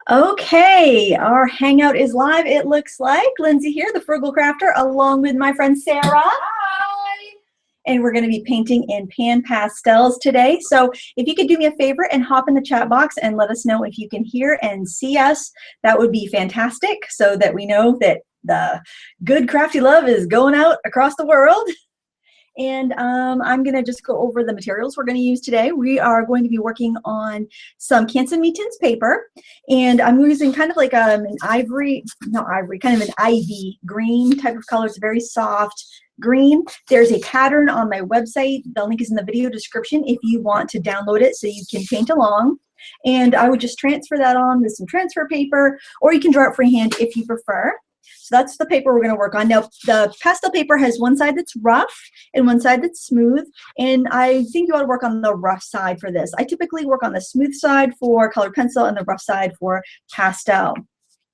Okay, our hangout is live, it looks like. Lindsay here, the Frugal Crafter, along with my friend Sarah. Hi! And we're going to be painting in PanPastels today. So if you could do me a favor and hop in the chat box and let us know if you can hear and see us, that would be fantastic, so that we know that the good crafty love is going out across the world. And I'm going to just go over the materials we're going to use today. We are going to be working on some Canson Mi Tintes paper, and I'm using kind of like an ivory, not ivory, kind of an ivy green type of color. It's very soft green. There's a pattern on my website. The link is in the video description if you want to download it so you can paint along. And I would just transfer that on with some transfer paper, or you can draw it freehand if you prefer. So that's the paper we're going to work on. Now, the pastel paper has one side that's rough and one side that's smooth, and I think you ought to work on the rough side for this. I typically work on the smooth side for colored pencil and the rough side for pastel.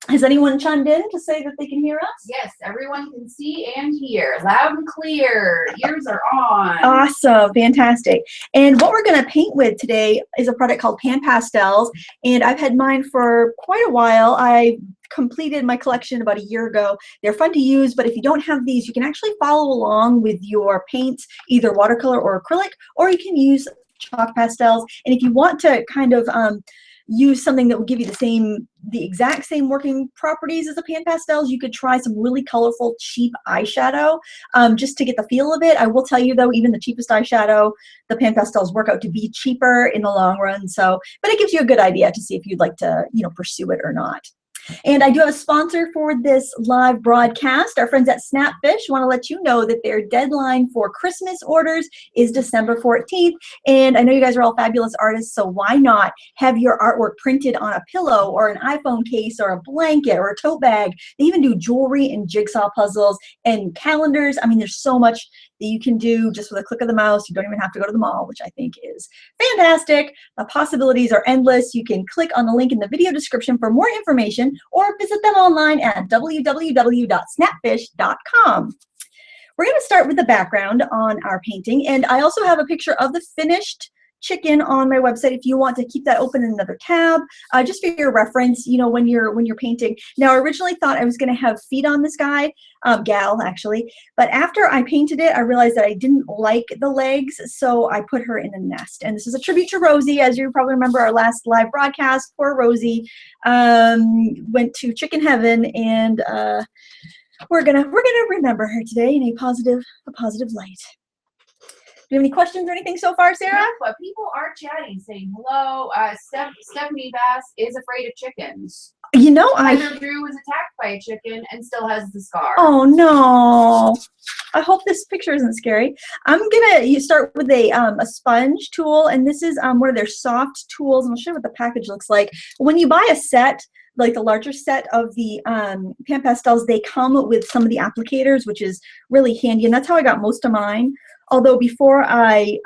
Has anyone chimed in to say that they can hear us? Yes, everyone can see and hear. Loud and clear. Ears are on. Awesome. Fantastic. And what we're going to paint with today is a product called PanPastels, and I've had mine for quite a while. I completed my collection about a year ago. They're fun to use, but if you don't have these, you can actually follow along with your paints, either watercolor or acrylic, or you can use chalk pastels. And if you want to kind of use something that will give you the exact same working properties as a PanPastels, you could try some really colorful, cheap eyeshadow just to get the feel of it. I will tell you though, even the cheapest eyeshadow, the PanPastels work out to be cheaper in the long run. So, but it gives you a good idea to see if you'd like to, pursue it or not. And I do have a sponsor for this live broadcast. Our friends at Snapfish want to let you know that their deadline for Christmas orders is December 14th. And I know you guys are all fabulous artists, so why not have your artwork printed on a pillow or an iPhone case or a blanket or a tote bag? They even do jewelry and jigsaw puzzles and calendars. I mean, there's so much that you can do just with a click of the mouse. You don't even have to go to the mall, which I think is fantastic. The possibilities are endless. You can click on the link in the video description for more information, or visit them online at www.snapfish.com. We're going to start with the background on our painting, and I also have a picture of the finished chicken on my website if you want to keep that open in another tab, just for your reference, when you're painting. Now, I originally thought I was going to have feet on this guy, gal actually, but after I painted it, I realized that I didn't like the legs, so I put her in a nest. And this is a tribute to Rosie. As you probably remember our last live broadcast, poor Rosie went to chicken heaven, and we're gonna remember her today in a positive light. Do you have any questions or anything so far, Sarah? Yeah, but people are chatting, saying hello. Stephanie Bass is afraid of chickens. Heather Drew was attacked by a chicken and still has the scar. Oh no! I hope this picture isn't scary. I'm gonna start with a sponge tool, and this is one of their soft tools. And I'll show you what the package looks like. When you buy a set, like the larger set of the PanPastels, they come with some of the applicators, which is really handy, and that's how I got most of mine. Although before I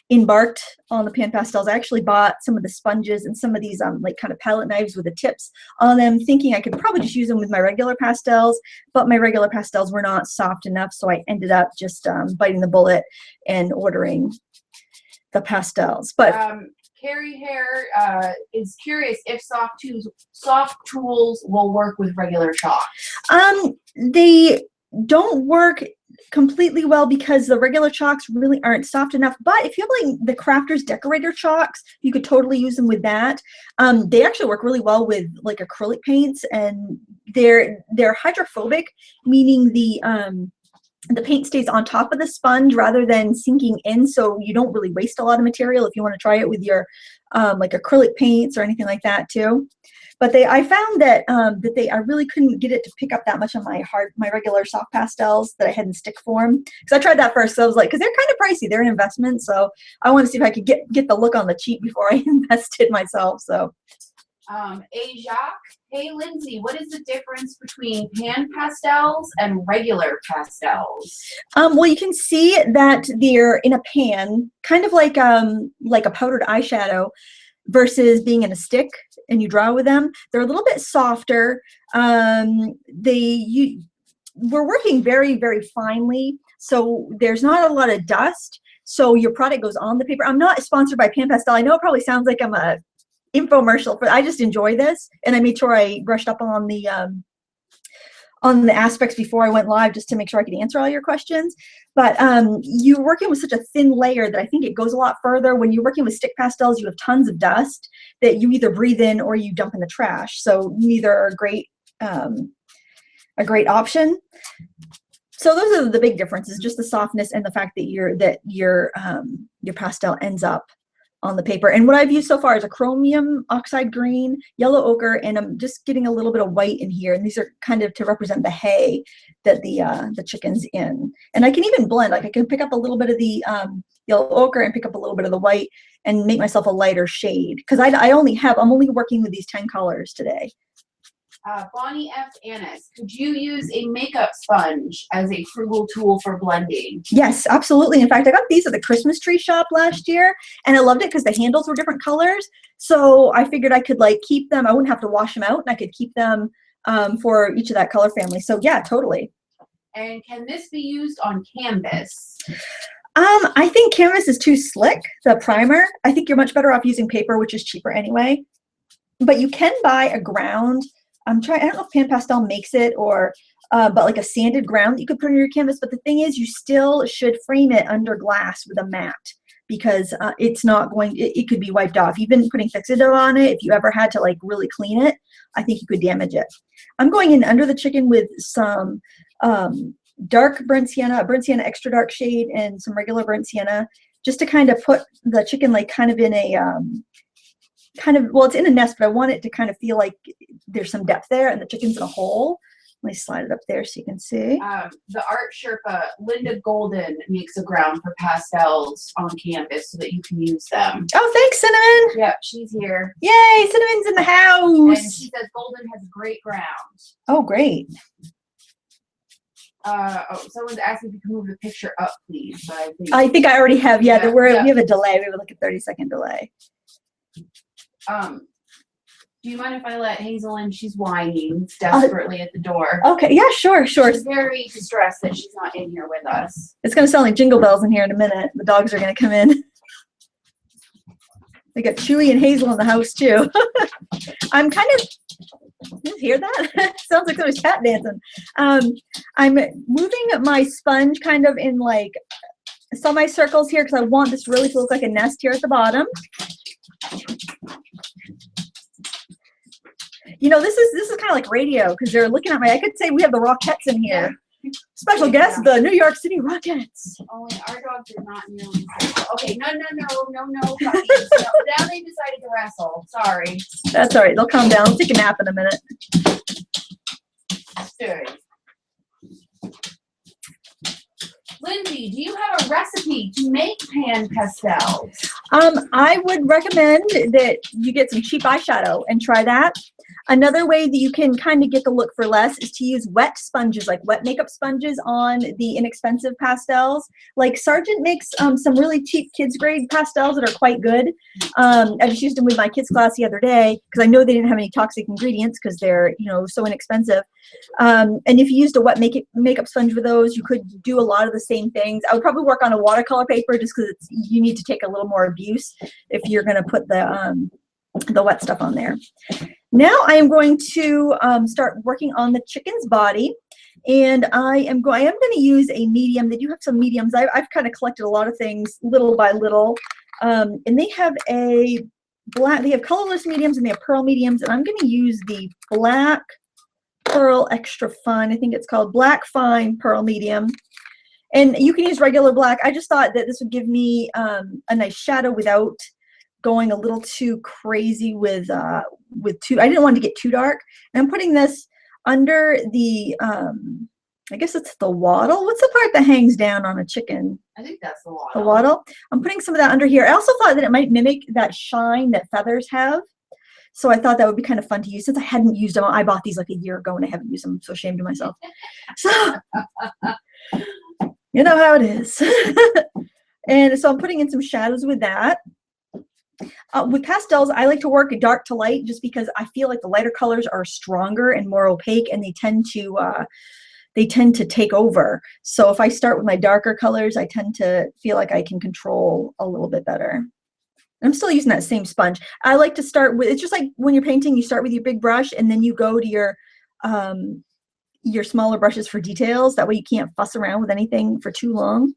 embarked on the PanPastels, I actually bought some of the sponges and some of these like kind of palette knives with the tips on them, thinking I could probably just use them with my regular pastels, but my regular pastels were not soft enough, so I ended up just biting the bullet and ordering the pastels. But Carrie Hare is curious if soft tools will work with regular chalk. They don't work completely well because the regular chalks really aren't soft enough. But if you have like the Crafters Decorator chalks, you could totally use them with that. They actually work really well with like acrylic paints, and they're hydrophobic, meaning the paint stays on top of the sponge rather than sinking in, so you don't really waste a lot of material if you want to try it with your like acrylic paints or anything like that too. But I found that I really couldn't get it to pick up that much on my regular soft pastels that I had in stick form. Because I tried that first, so I was like, because they're kind of pricey, they're an investment, so I want to see if I could get the look on the cheap before I invested myself. So, Jacques, hey Lindsay, what is the difference between PanPastels and regular pastels? Well, you can see that they're in a pan, kind of like a powdered eyeshadow, versus being in a stick and you draw with them. They're a little bit softer. We're working very, very finely, so there's not a lot of dust, so your product goes on the paper. I'm not sponsored by PanPastel. I know it probably sounds like I'm a infomercial for, I just enjoy this, and I made sure I brushed up on the aspects before I went live just to make sure I could answer all your questions. But you're working with such a thin layer that I think it goes a lot further. When you're working with stick pastels, you have tons of dust that you either breathe in or you dump in the trash. So neither are a great option. So those are the big differences, just the softness and the fact that your pastel ends up on the paper. And what I've used so far is a chromium oxide green, yellow ochre, and I'm just getting a little bit of white in here. And these are kind of to represent the hay that the chicken's in. And I can even blend, like I can pick up a little bit of the yellow ochre and pick up a little bit of the white and make myself a lighter shade. Because I'm only working with these 10 colors today. Bonnie F. Annis, could you use a makeup sponge as a frugal tool for blending? Yes, absolutely. In fact, I got these at the Christmas tree shop last year, and I loved it because the handles were different colors. So I figured I could like keep them. I wouldn't have to wash them out, and I could keep them for each of that color family. So yeah, totally. And can this be used on canvas? I think canvas is too slick, the primer. I think you're much better off using paper, which is cheaper anyway. But you can buy a ground. I don't know if PanPastel makes it, or but like a sanded ground that you could put on your canvas. But the thing is, you still should frame it under glass with a mat, because it's not going, it could be wiped off. Even putting fixative on it, if you ever had to like really clean it, I think you could damage it. I'm going in under the chicken with some dark burnt sienna, a burnt sienna extra dark shade, and some regular burnt sienna, just to kind of put the chicken like kind of in a well, it's in a nest, but I want it to kind of feel like there's some depth there, and the chicken's in a hole. Let me slide it up there so you can see. The art Sherpa, Linda Golden, makes a ground for pastels on canvas so that you can use them. Oh, thanks, Cinnamon. Yep, she's here. Yay, Cinnamon's in the house. And she says Golden has great ground. Oh, great. Someone's asking if you can move the picture up, please. But I think I already have. Yeah, we have a delay. We have like a 30-second delay. Do you mind if I let Hazel in? She's whining desperately at the door. Okay, yeah, sure. She's very distressed that she's not in here with us. It's going to sound like jingle bells in here in a minute. The dogs are going to come in. They got Chewy and Hazel in the house too. I'm kind of, you hear that? Sounds like somebody's tap dancing. I'm moving my sponge kind of in like semicircles here because I want this really to look like a nest here at the bottom. You know, this is kind of like radio because they're looking at me. I could say we have the Rockettes in here. Special guest, the New York City Rockettes. Only our dogs are not nearly so. Okay, no, puppies. No, now they decided to wrestle. Sorry. That's all right. They'll calm down. I'll take a nap in a minute. Good. Lindsay, do you have a recipe to make PanPastels? I would recommend that you get some cheap eyeshadow and try that. Another way that you can kind of get the look for less is to use wet sponges, like wet makeup sponges on the inexpensive pastels. Like Sargent makes some really cheap kids grade pastels that are quite good. I just used them with my kids class the other day because I know they didn't have any toxic ingredients because they're, you know, so inexpensive. And if you used a wet makeup sponge with those, you could do a lot of the same things. I would probably work on a watercolor paper just because you need to take a little more abuse if you're going to put the wet stuff on there. Now I am going to start working on the chicken's body, and I am going to use a medium. They do have some mediums. I've kind of collected a lot of things little by little, and they have they have colorless mediums and they have pearl mediums, and I'm going to use the black pearl extra fine. I think it's called black fine pearl medium. And you can use regular black. I just thought that this would give me a nice shadow without going a little too crazy with too, I didn't want to get too dark. And I'm putting this under the, I guess it's the wattle. What's the part that hangs down on a chicken? I think that's the wattle. The wattle. I'm putting some of that under here. I also thought that it might mimic that shine that feathers have. So I thought that would be kind of fun to use since I hadn't used them. I bought these like a year ago and I haven't used them. I'm so ashamed of myself. So, you know how it is. And so I'm putting in some shadows with that. With pastels, I like to work dark to light just because I feel like the lighter colors are stronger and more opaque, and they tend to take over. So if I start with my darker colors, I tend to feel like I can control a little bit better. I'm still using that same sponge. I like to start with, it's just like when you're painting, you start with your big brush and then you go to your smaller brushes for details. That way you can't fuss around with anything for too long.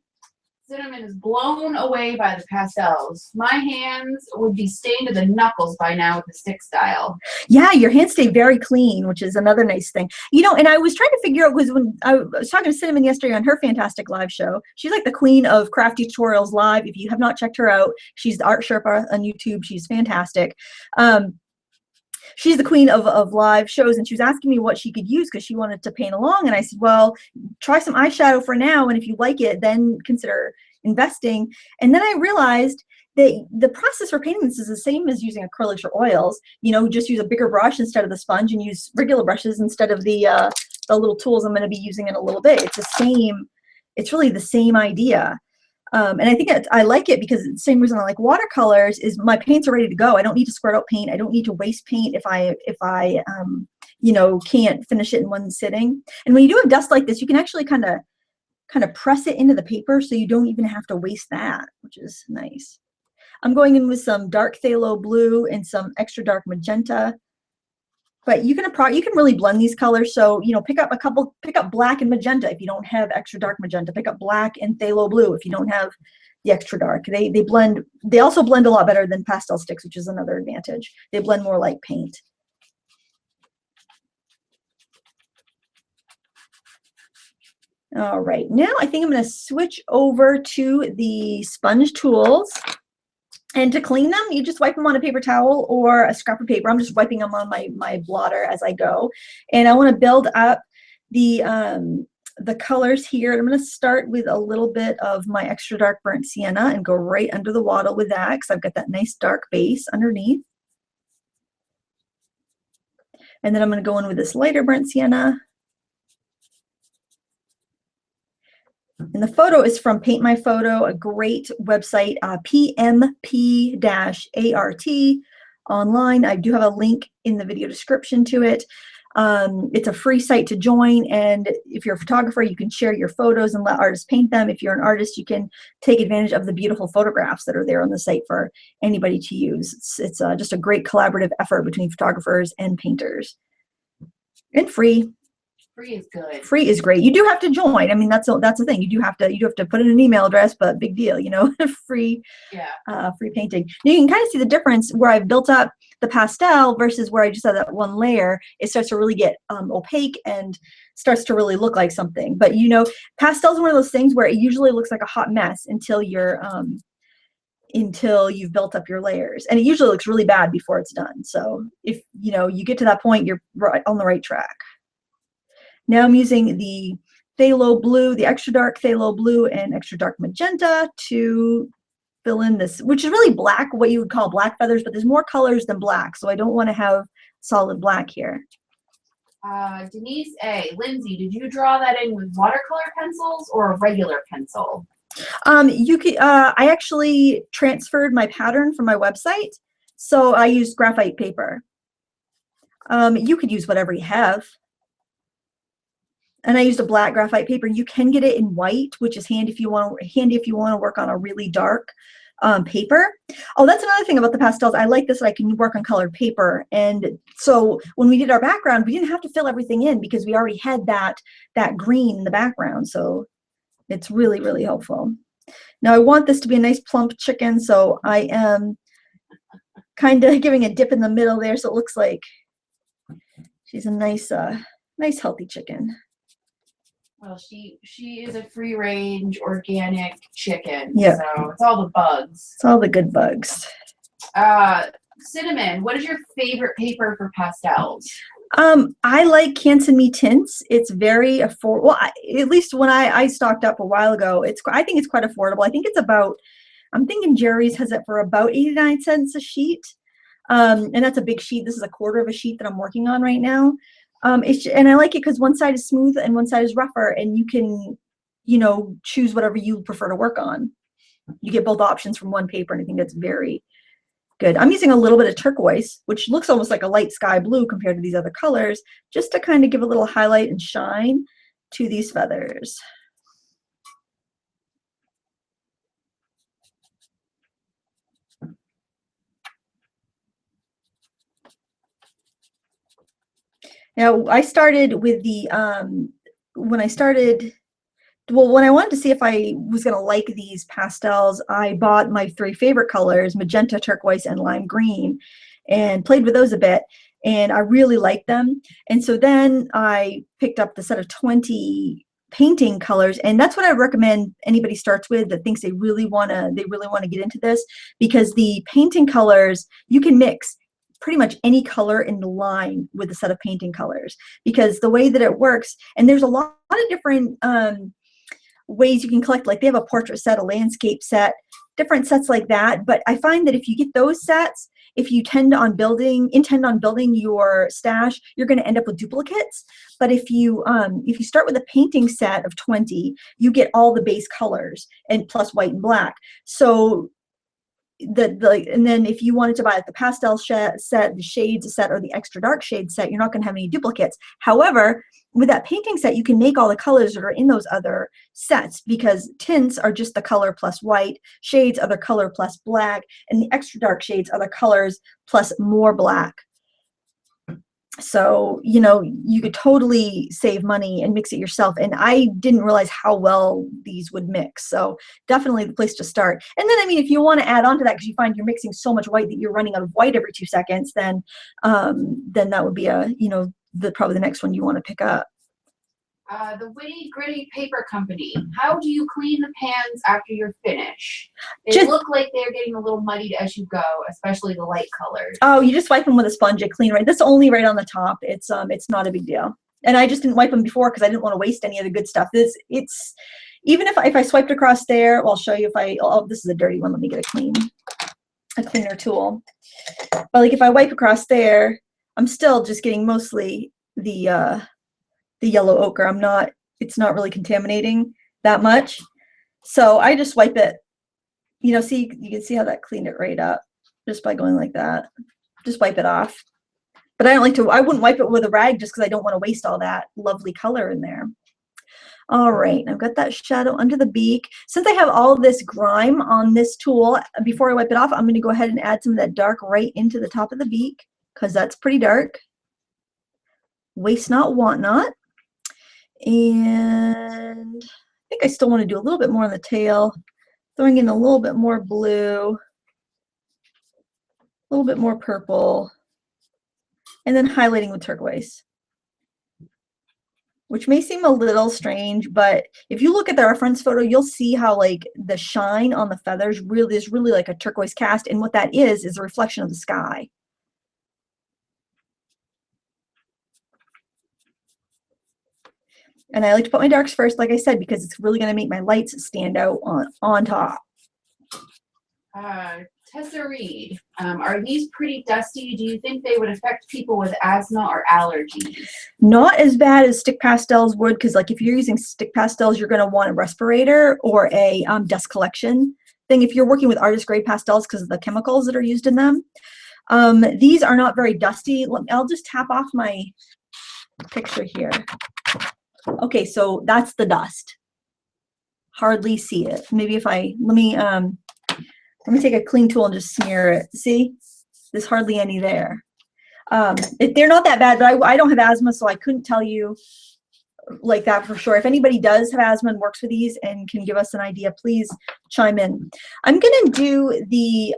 Cinnamon is blown away by the pastels. My hands would be stained to the knuckles by now with the stick style. Yeah, your hands stay very clean, which is another nice thing. You know, and I was trying to figure out, because when I was talking to Cinnamon yesterday on her fantastic live show, she's like the queen of crafty tutorials live. If you have not checked her out, she's the Art Sherpa on YouTube. She's fantastic. She's the queen of live shows, and she was asking me what she could use because she wanted to paint along. And I said, well, try some eyeshadow for now, and if you like it, then consider investing. And then I realized that the process for painting this is the same as using acrylics or oils. You know, just use a bigger brush instead of the sponge, and use regular brushes instead of the little tools I'm going to be using in a little bit. It's the same. It's really the same idea. And I think I like it because the same reason I like watercolors is my paints are ready to go. I don't need to squirt out paint. I don't need to waste paint if I you know, can't finish it in one sitting. And when you do a dust like this, you can actually kind of press it into the paper, so you don't even have to waste that, which is nice. I'm going in with some dark phthalo blue and some extra dark magenta. But you can really blend these colors. So, you know, pick up black and magenta if you don't have extra dark magenta. Pick up black and phthalo blue if you don't have the extra dark. They blend. They also blend a lot better than pastel sticks, which is another advantage. They blend more like paint. All right, now I think I'm going to switch over to the sponge tools. And to clean them, you just wipe them on a paper towel or a scrap of paper. I'm just wiping them on my blotter as I go. And I want to build up the colors here. I'm going to start with a little bit of my extra dark burnt sienna and go right under the wattle with that, because I've got that nice dark base underneath. And then I'm going to go in with this lighter burnt sienna. And the photo is from Paint My Photo, a great website, PMP-ART online. I do have a link in the video description to it. It's a free site to join, and if you're a photographer, you can share your photos and let artists paint them. If you're an artist, you can take advantage of the beautiful photographs that are there on the site for anybody to use. It's just a great collaborative effort between photographers and painters. And free. Free is good. Free is great. You do have to join. I mean, that's the thing. You do have to put in an email address, but big deal, you know. Free. Yeah. Free painting. Now you can kind of see the difference where I've built up the pastel versus where I just have that one layer. It starts to really get opaque and starts to really look like something. But you know, pastel is one of those things where it usually looks like a hot mess until you've built up your layers, and it usually looks really bad before it's done. So if you know you get to that point, you're right on the right track. Now I'm using the phthalo blue, the extra dark phthalo blue and extra dark magenta to fill in this, which is really black, what you would call black feathers, but there's more colors than black, so I don't want to have solid black here. Denise A. Lindsay, did you draw that in with watercolor pencils or a regular pencil? You could. I actually transferred my pattern from my website, so I used graphite paper. You could use whatever you have. And I used a black graphite paper. You can get it in white, which is handy if you want to work on a really dark paper. Oh, that's another thing about the pastels. I like this, that I can work on colored paper. And so when we did our background, we didn't have to fill everything in because we already had that green in the background. So it's really, really helpful. Now I want this to be a nice plump chicken, so I am kind of giving a dip in the middle there, so it looks like she's a nice healthy chicken. Well, she is a free range organic chicken. Yeah. So it's all the bugs. It's all the good bugs. Cinnamon, what is your favorite paper for pastels? I like Canson Mi Tintes. It's very affordable. Well, at least when I stocked up a while ago, I think it's quite affordable. I think it's about, I'm thinking Jerry's has it for about 89 cents a sheet. And that's a big sheet. This is a quarter of a sheet that I'm working on right now. And I like it because one side is smooth and one side is rougher, and you can, you know, choose whatever you prefer to work on. You get both options from one paper, and I think that's very good. I'm using a little bit of turquoise, which looks almost like a light sky blue compared to these other colors, just to kind of give a little highlight and shine to these feathers. Now, I started with the, when I started, well, when I wanted to see if I was going to like these pastels, I bought my 3 favorite colors, magenta, turquoise, and lime green, and played with those a bit, and I really liked them. And so then I picked up the set of 20 painting colors, and that's what I recommend anybody starts with that thinks they really want to get into this, because the painting colors, you can mix pretty much any color in the line with a set of painting colors, because the way that it works, and there's a lot of different ways you can collect, like they have a portrait set, a landscape set, different sets like that. But I find that if you get those sets, if you intend on building your stash, you're going to end up with duplicates. But if you start with a painting set of 20, you get all the base colors and plus white and black. So and then if you wanted to buy like the pastel set, the shades set, or the extra dark shade set, you're not going to have any duplicates. However, with that painting set, you can make all the colors that are in those other sets, because tints are just the color plus white, shades are the color plus black, and the extra dark shades are the colors plus more black. So, you know, you could totally save money and mix it yourself. And I didn't realize how well these would mix. So definitely the place to start. And then, I mean, if you want to add on to that, because you find you're mixing so much white that you're running out of white every 2 seconds, then that would be probably the next one you want to pick up. The Witty Gritty Paper Company. How do you clean the pans after you're finished? They look like they're getting a little muddied as you go, especially the light colors. Oh, you just wipe them with a sponge and clean right. That's only right on the top. It's not a big deal. And I just didn't wipe them before because I didn't want to waste any of the good stuff. It's even if I swiped across there, well, I'll show you this is a dirty one. Let me get a cleaner tool. But like if I wipe across there, I'm still just getting mostly the yellow ochre. It's not really contaminating that much. So I just wipe it, you can see how that cleaned it right up just by going like that. Just wipe it off. But I wouldn't wipe it with a rag just because I don't want to waste all that lovely color in there. All right, I've got that shadow under the beak. Since I have all this grime on this tool, before I wipe it off, I'm going to go ahead and add some of that dark right into the top of the beak, because that's pretty dark. Waste not, want not. And I think I still want to do a little bit more on the tail, throwing in a little bit more blue, a little bit more purple, and then highlighting with turquoise, which may seem a little strange, but if you look at the reference photo, you'll see how like the shine on the feathers is really like a turquoise cast, and what that is a reflection of the sky. And I like to put my darks first, like I said, because it's really going to make my lights stand out on top. Tessa Reed, are these pretty dusty? Do you think they would affect people with asthma or allergies? Not as bad as stick pastels would, because like if you're using stick pastels, you're going to want a respirator or a dust collection thing if you're working with artist grade pastels because of the chemicals that are used in them. These are not very dusty. I'll just tap off my picture here. Okay, so that's the dust. Hardly see it. Maybe if let me take a clean tool and just smear it. See, there's hardly any there. They're not that bad, but I don't have asthma, so I couldn't tell you like that for sure. If anybody does have asthma and works with these and can give us an idea, please chime in. I'm gonna do the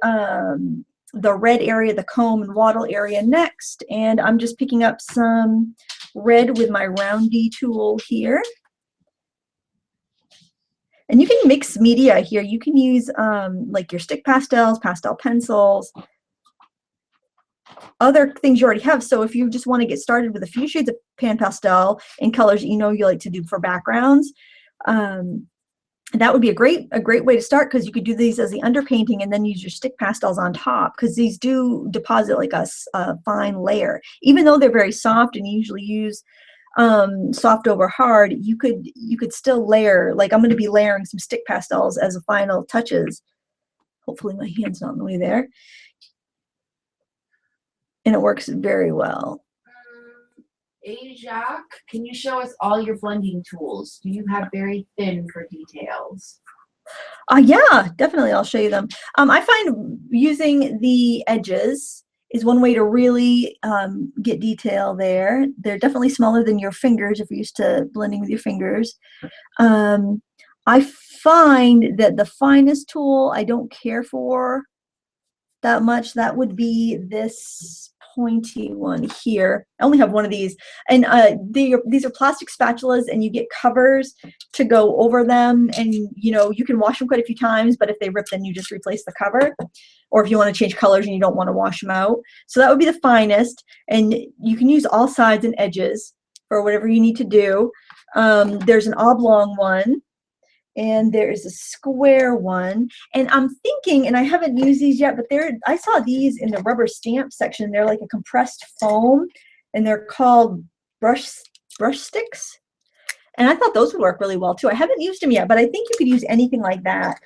red area, the comb and wattle area next, and I'm just picking up some red with my roundy tool here. And you can mix media here. You can use like your stick pastels, pastel pencils, other things you already have. So if you just want to get started with a few shades of PanPastel in colors that you know you like to do for backgrounds, that would be a great way to start, because you could do these as the underpainting and then use your stick pastels on top, because these do deposit like a fine layer. Even though they're very soft and you usually use soft over hard, you could still layer. Like I'm going to be layering some stick pastels as a final touches. Hopefully my hand's not in the way there. And it works very well. Jacques, can you show us all your blending tools? Do you have very thin for details? Yeah, definitely. I'll show you them. I find using the edges is one way to really get detail there. They're definitely smaller than your fingers if you're used to blending with your fingers. I find that the finest tool I don't care for that much. That would be this pointy one here. I only have one of these, and these are plastic spatulas, and you get covers to go over them, and you know, you can wash them quite a few times, but if they rip, then you just replace the cover, or if you want to change colors and you don't want to wash them out. So that would be the finest, and you can use all sides and edges for whatever you need to do. There's an oblong one, and there's a square one, and I'm thinking, and I haven't used these yet, but I saw these in the rubber stamp section. They're like a compressed foam, and they're called brush sticks, and I thought those would work really well too. I haven't used them yet, but I think you could use anything like that,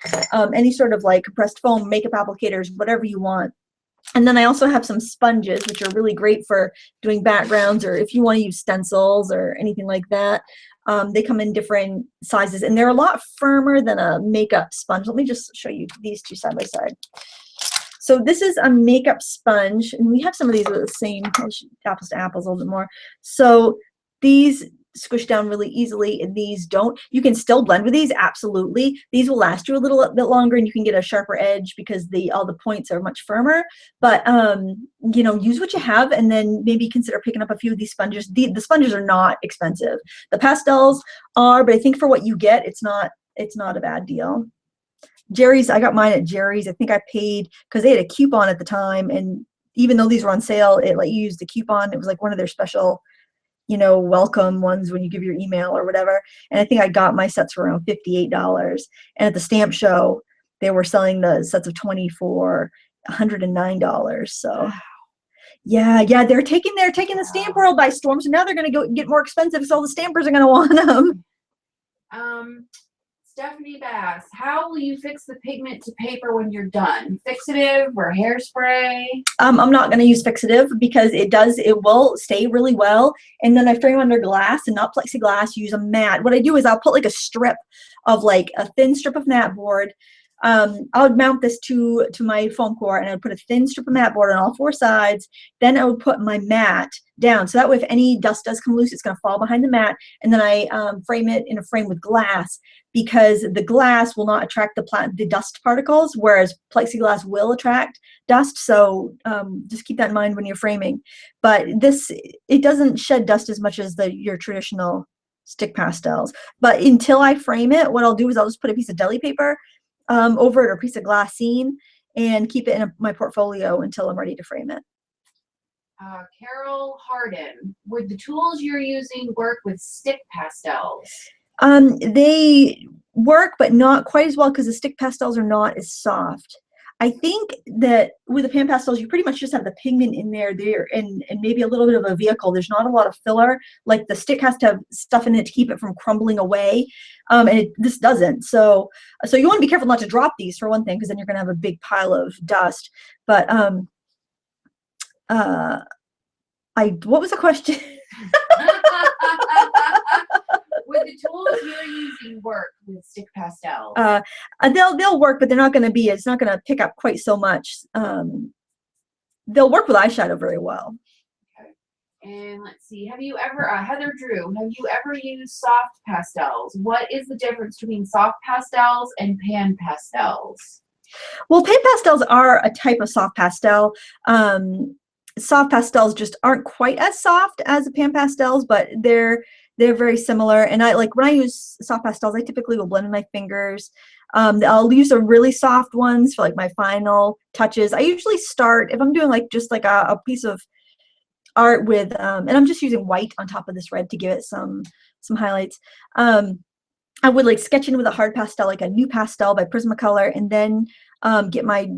any sort of like compressed foam, makeup applicators, whatever you want. And then I also have some sponges, which are really great for doing backgrounds, or if you want to use stencils or anything like that. They come in different sizes, and they're a lot firmer than a makeup sponge. Let me just show you these two side by side. So this is a makeup sponge, and we have some of these with the same, apples to apples a little bit more. So these squish down really easily, and these don't. You can still blend with these, absolutely. These will last you a little bit longer, and you can get a sharper edge because all the points are much firmer. But you know, use what you have, and then maybe consider picking up a few of these sponges. The sponges are not expensive. The pastels are, but I think for what you get, it's not a bad deal. Jerry's, I got mine at Jerry's. I think I paid, because they had a coupon at the time, and even though these were on sale, it let you use the coupon. It was like one of their special, you know, welcome ones when you give your email or whatever. And I think I got my sets for around $58. And at the stamp show, they were selling the sets of 20 for $109. So yeah, they're taking the stamp world by storm. So now they're going to go get more expensive, so all the stampers are going to want them. Stephanie Bass, how will you fix the pigment to paper when you're done? Fixative or hairspray? I'm not going to use fixative because it will stay really well. And then I frame under glass and not plexiglass, use a mat. What I do is I'll put like a strip of like a thin strip of mat board. I would mount this to my foam core, and I would put a thin strip of mat board on all four sides. Then I would put my mat down, so that way if any dust does come loose, it's going to fall behind the mat. And then I frame it in a frame with glass, because the glass will not attract the dust particles, whereas plexiglass will attract dust. So just keep that in mind when you're framing. But it doesn't shed dust as much as your traditional stick pastels. But until I frame it, what I'll do is I'll just put a piece of deli paper over it, or a piece of glassine, and keep it in my portfolio until I'm ready to frame it. Carol Harden, would the tools you're using work with stick pastels? They work, but not quite as well, because the stick pastels are not as soft. I think that with the PanPastels, you pretty much just have the pigment in there, and maybe a little bit of a vehicle. There's not a lot of filler. Like the stick has to have stuff in it to keep it from crumbling away, and this doesn't. So you want to be careful not to drop these, for one thing, because then you're going to have a big pile of dust. But what was the question? Would the tools you're using work with stick pastels? They'll work, but they're not going to be. It's not going to pick up quite so much. They'll work with eyeshadow very well. Okay. And let's see. Have you ever, Heather Drew? Have you ever used soft pastels? What is the difference between soft pastels and PanPastels? Well, PanPastels are a type of soft pastel. Soft pastels just aren't quite as soft as the PanPastels, but they're very similar. And when I use soft pastels, I typically will blend with my fingers. I'll use the really soft ones for like my final touches. I usually start, if I'm doing just a piece of art with, and I'm just using white on top of this red to give it some highlights. I would sketch in with a hard pastel, like a new pastel by Prismacolor, and then get my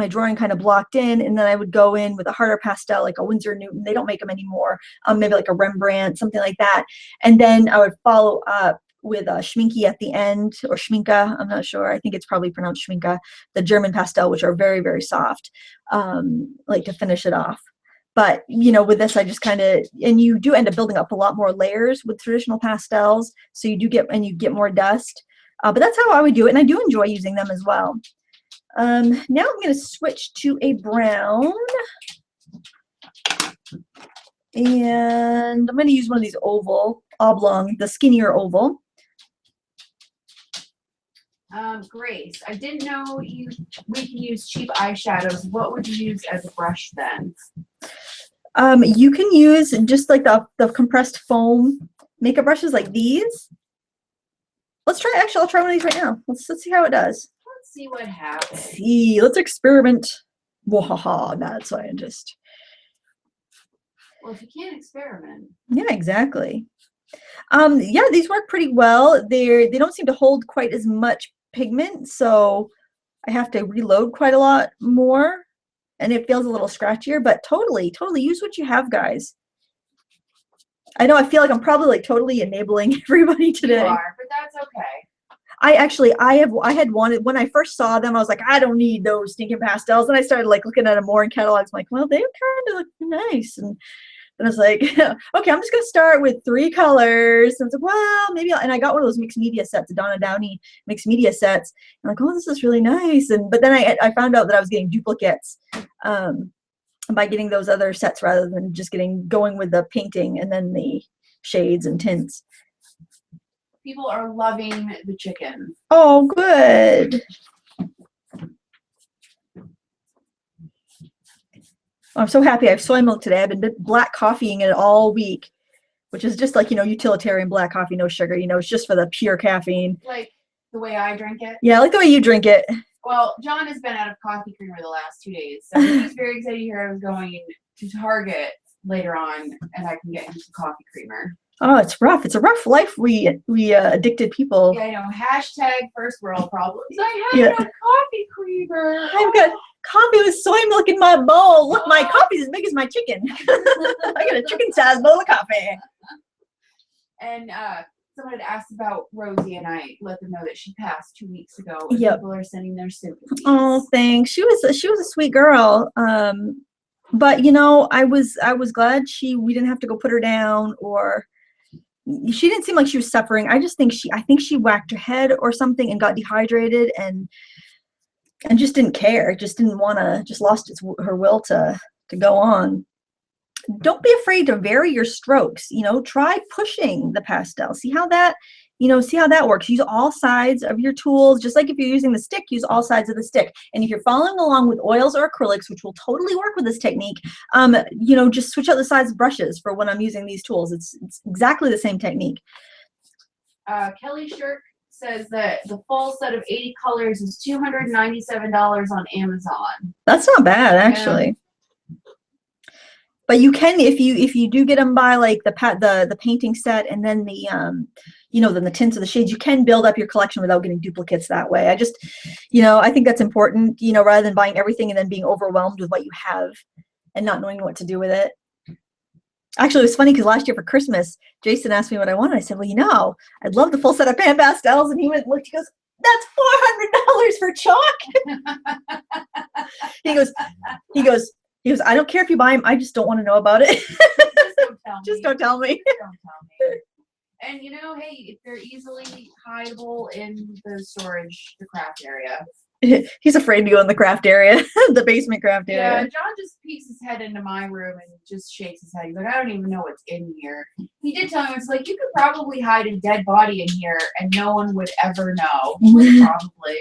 drawing kind of blocked in, and then I would go in with a harder pastel, like a Winsor Newton. They don't make them anymore. Maybe like a Rembrandt, something like that. And then I would follow up with a Schminke at the end, or Schminke, I'm not sure. I think it's probably pronounced Schminke, the German pastel, which are very, very soft, to finish it off. But, with this, I just kind of, and you do end up building up a lot more layers with traditional pastels. So you get more dust. But that's how I would do it. And I do enjoy using them as well. Now I'm going to switch to a brown. And I'm going to use one of these oblong, the skinnier oval. Grace, I didn't know we can use cheap eyeshadows. What would you use as a brush then? You can use just like the compressed foam makeup brushes like these. Let's try, actually, I'll try one of these right now. Let's see how it does. Let's see what happens. Let's experiment. Wahaha, mad scientist. Well, if you can't experiment. Yeah, exactly. Yeah, these work pretty well. They don't seem to hold quite as much pigment, so I have to reload quite a lot more, and it feels a little scratchier, but totally use what you have, guys. I know I feel like I'm probably like totally enabling everybody today. You are, but that's okay. I had wanted, when I first saw them, I was like, I don't need those stinking pastels, and I started like looking at them more in catalogs. I'm like, well, they kind of look nice, and I was like, okay, I'm just gonna start with 3 colors. And I was like, well, maybe and I got one of those mixed media sets, the Donna Downey mixed media sets. I'm like, oh, this is really nice. But then I found out that I was getting duplicates by getting those other sets rather than just going with the painting and then the shades and tints. People are loving the chicken. Oh, good. I'm so happy I have soy milk today. I've been black coffeeing it all week, which is just like, utilitarian black coffee, no sugar, it's just for the pure caffeine. Like the way I drink it? Yeah, like the way you drink it. Well, John has been out of coffee creamer the last 2 days, so he's very excited to hear I was going to Target later on, and I can get him some coffee creamer. Oh, it's rough. It's a rough life we addicted people. Yeah, I know. Hashtag first world problems. I have no coffee creamer. I've got coffee with soy milk in my bowl. Look, my coffee's as big as my chicken. I got a chicken-sized bowl of coffee. And someone had asked about Rosie, and I let them know that she passed 2 weeks ago. And people are sending their sympathies. Oh, thanks. She was a sweet girl. But I was glad we didn't have to go put her down, or she didn't seem like she was suffering. I think she whacked her head or something and got dehydrated and just didn't care. Just didn't want to. Just lost her will to go on. Don't be afraid to vary your strokes. Try pushing the pastel. See how that works. Use all sides of your tools. Just like if you're using the stick, use all sides of the stick. And if you're following along with oils or acrylics, which will totally work with this technique, just switch out the size of brushes for when I'm using these tools. It's exactly the same technique. Kelly Shirk says that the full set of 80 colors is $297 on Amazon. That's not bad, actually. But you can, if you do get them by like the painting set and then the then the tints or the shades, you can build up your collection without getting duplicates that way. I just, I think that's important, rather than buying everything and then being overwhelmed with what you have and not knowing what to do with it. Actually, it was funny because last year for Christmas, Jason asked me what I wanted. I said, well, I'd love the full set of PanPastels. And he went and looked, he goes, that's $400 for chalk. He goes, I don't care if you buy them. I just don't want to know about it. Just don't tell me. Don't tell me. And hey, if they're easily hideable in the storage, the craft area. He's afraid to go in the craft area, the basement craft area. Yeah, John just peeks his head into my room and just shakes his head. He's like, I don't even know what's in here. He did tell me, it's like, you could probably hide a dead body in here and no one would ever know. Probably.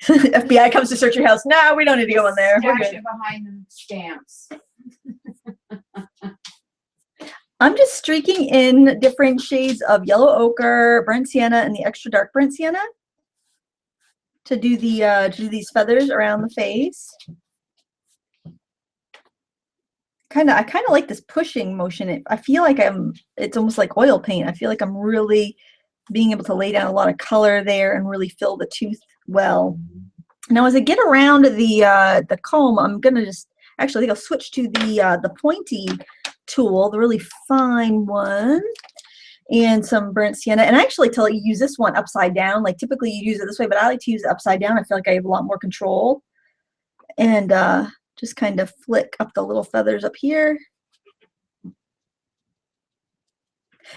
FBI comes to search your house. No, we don't need to go in there. Stash it behind the stamps. I'm just streaking in different shades of yellow ochre, burnt sienna, and the extra dark burnt sienna to do these feathers around the face. I kind of like this pushing motion. I feel like it's almost like oil paint. I feel like I'm really being able to lay down a lot of color there and really fill the tooth well. Now, as I get around the comb, I'm gonna just actually, I think I'll switch to the pointy tool, the really fine one, and some burnt sienna. And I actually use this one upside down. Like typically you use it this way, but I like to use it upside down. I feel like I have a lot more control. And just kind of flick up the little feathers up here.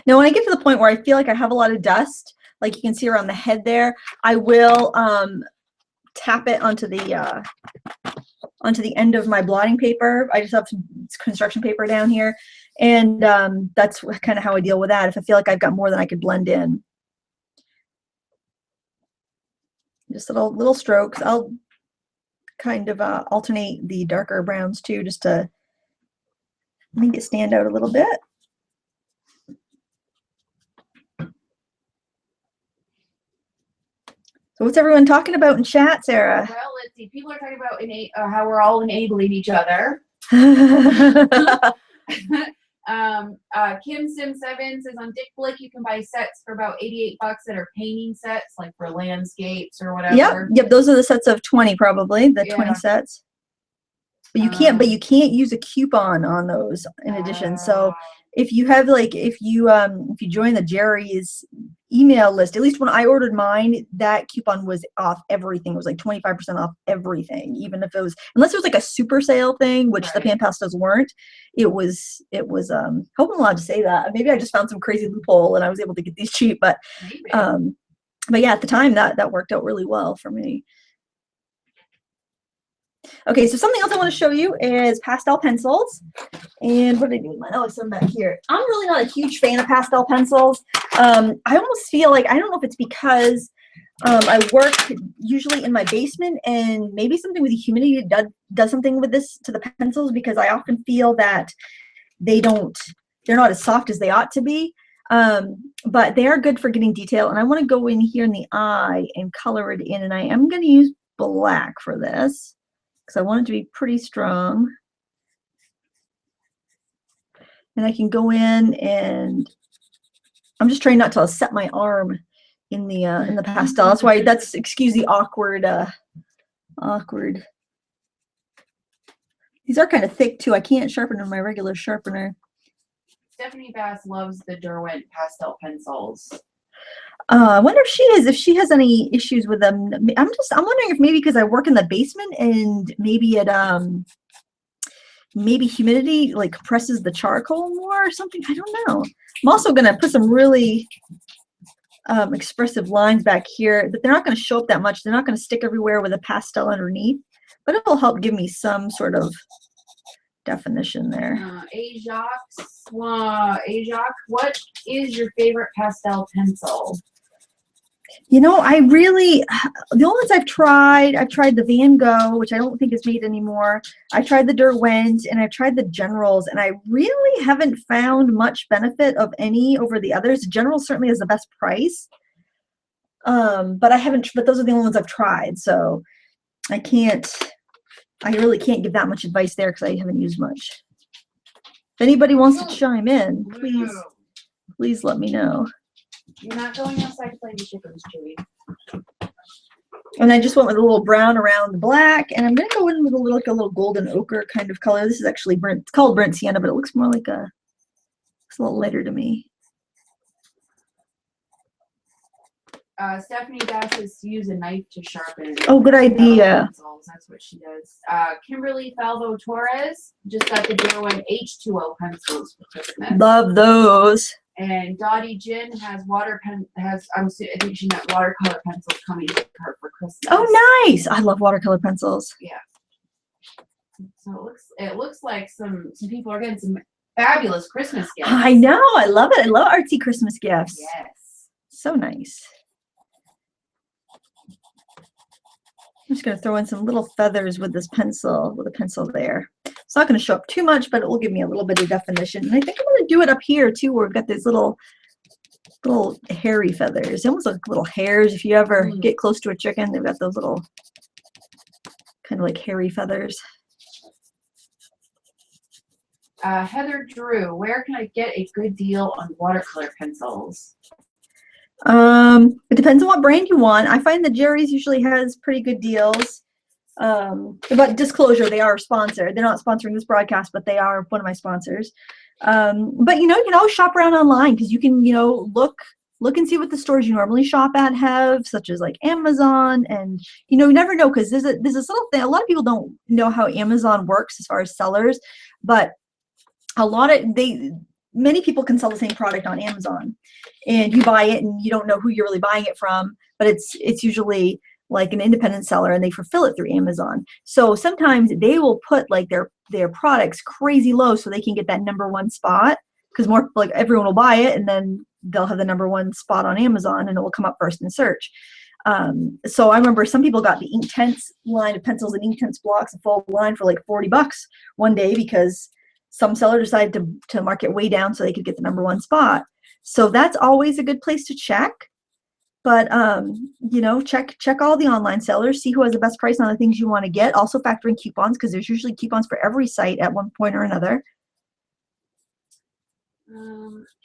Now, when I get to the point where I feel like I have a lot of dust, like you can see around the head there, I will tap it onto the onto the end of my blotting paper. I just have some construction paper down here, and that's kind of how I deal with that. If I feel like I've got more than I could blend in. Just little strokes. I'll kind of alternate the darker browns too, just to make it stand out a little bit. So what's everyone talking about in chat, Sarah? Well, let's see. People are talking about how we're all enabling each other. Kim Sim 7 says on Dick Blick you can buy sets for about $88 that are painting sets, like for landscapes or whatever. Yep, those are the sets of 20 probably, the 20 sets. But you can't use a coupon on those in addition. So if you have if you join the Jerry's email list, at least when I ordered mine, that coupon was off everything. It was like 25% off everything, even if it was, unless it was like a super sale thing, which the PanPastels weren't. It was hope I'm allowed to say that. Maybe I just found some crazy loophole and I was able to get these cheap, but yeah, at the time that worked out really well for me. Okay, so something else I want to show you is pastel pencils. And what did I do with mine? Oh, it's some back here. I'm really not a huge fan of pastel pencils. I almost feel like, I don't know if it's because I work usually in my basement, and maybe something with the humidity does something with this to the pencils, because I often feel that they're not as soft as they ought to be. But they are good for getting detail. And I want to go in here in the eye and color it in. And I am going to use black for this, because I want it to be pretty strong. And I can go in, and I'm just trying not to set my arm in the pastel. That's why, excuse the awkward. These are kind of thick too. I can't sharpen with my regular sharpener. Stephanie Bass loves the Derwent pastel pencils. I wonder if she has any issues with them. I'm wondering if maybe because I work in the basement and maybe maybe humidity like compresses the charcoal more or something. I don't know. I'm also gonna put some really expressive lines back here, but they're not going to show up that much. They're not going to stick everywhere with a pastel underneath, but it'll help give me some sort of definition there. Ajax, what is your favorite pastel pencil? You know, the only ones I've tried the Van Gogh, which I don't think is made anymore. I tried the Derwent, and I've tried the Generals, and I really haven't found much benefit of any over the others. General certainly has the best price, but those are the only ones I've tried, so I really can't give that much advice there because I haven't used much. If anybody wants to chime in, please let me know. You're not going outside to play the chickens, Chewy. And I just went with a little brown around the black, and I'm going to go in with a little golden ochre kind of color. This is actually burnt. It's called burnt sienna, but it looks more like it's a little lighter to me. Stephanie Bass is to use a knife to sharpen. Oh, good idea. Pencils. That's what she does. Kimberly Falvo Torres just got the Derwent H2O pencils for Christmas. Love those. And Dottie Jin has I think she meant watercolor pencils coming to her for Christmas. Oh, nice! I love watercolor pencils. Yeah. So it looks like some people are getting some fabulous Christmas gifts. I know. I love it. I love artsy Christmas gifts. Yes. So nice. I'm just going to throw in some little feathers with this pencil, with a pencil there. It's not going to show up too much, but it will give me a little bit of definition. And I think I'm going to do it up here too, where we've got these little hairy feathers. They almost look like little hairs. If you ever get close to a chicken, they've got those little kind of like hairy feathers. Heather Drew, where can I get a good deal on watercolor pencils? It depends on what brand you want. I find that Jerry's usually has pretty good deals. But disclosure, they are sponsored. They're not sponsoring this broadcast, but they are one of my sponsors. But you can always shop around online, because you can, look and see what the stores you normally shop at have, such as like Amazon. And you never know, because there's this little thing. A lot of people don't know how Amazon works as far as sellers, but many people can sell the same product on Amazon, and you buy it and you don't know who you're really buying it from, but it's usually like an independent seller, and they fulfill it through Amazon. So sometimes they will put like their products crazy low so they can get that #1 spot, because more like everyone will buy it, and then they'll have the #1 spot on Amazon, and it will come up first in search. So I remember some people got the Inktense line of pencils and Inktense blocks, a full line for like $40 one day, because some seller decided to mark it way down so they could get the #1 spot. So that's always a good place to check. But you know, check all the online sellers, see who has the best price on the things you want to get. Also factor in coupons, because there's usually coupons for every site at one point or another.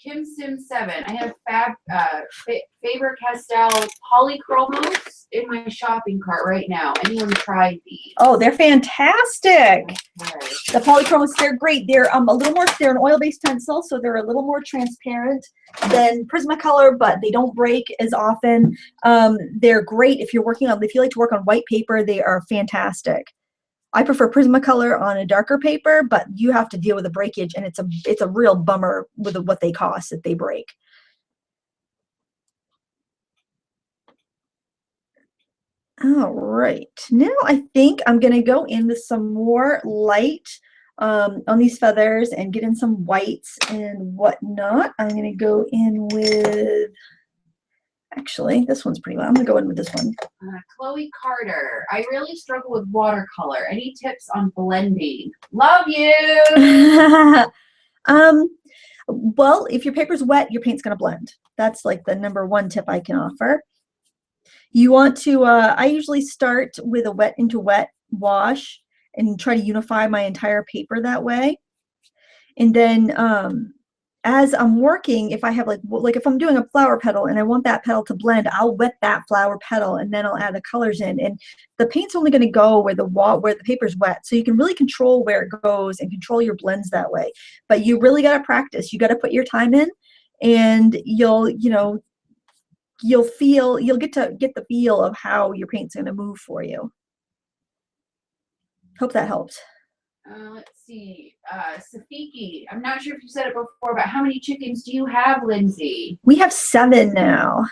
Kim7, I have Faber-Castell polychromos in my shopping cart right now. Anyone tried these? Oh, they're fantastic. Okay. The polychromos, they're great. They're a little more, they're an oil-based pencil, so they're a little more transparent than Prismacolor, but they don't break as often. They're great if you're working on, if you like to work on white paper, they are fantastic. I prefer Prismacolor on a darker paper, but you have to deal with the breakage, and it's a real bummer with what they cost if they break. All right, now I think I'm gonna go in with some more light on these feathers and get in some whites and whatnot. I'm gonna go in with, actually, this one's pretty light. I'm gonna go in with this one. Chloe Carter, I really struggle with watercolor. Any tips on blending? Love you. Well, if your paper's wet, your paint's gonna blend. That's like the #1 tip I can offer. You want to, I usually start with a wet into wet wash and try to unify my entire paper that way. And then as I'm working, if I have like if I'm doing a flower petal and I want that petal to blend, I'll wet that flower petal and then I'll add the colors in. And the paint's only going to go where the paper's wet. So you can really control where it goes and control your blends that way. But you really got to practice. You got to put your time in, and you'll get the feel of how your paint's going to move for you. Hope that helped. Let's see. Safiki, I'm not sure if you said it before, but how many chickens do you have, Lindsay? We have 7 now.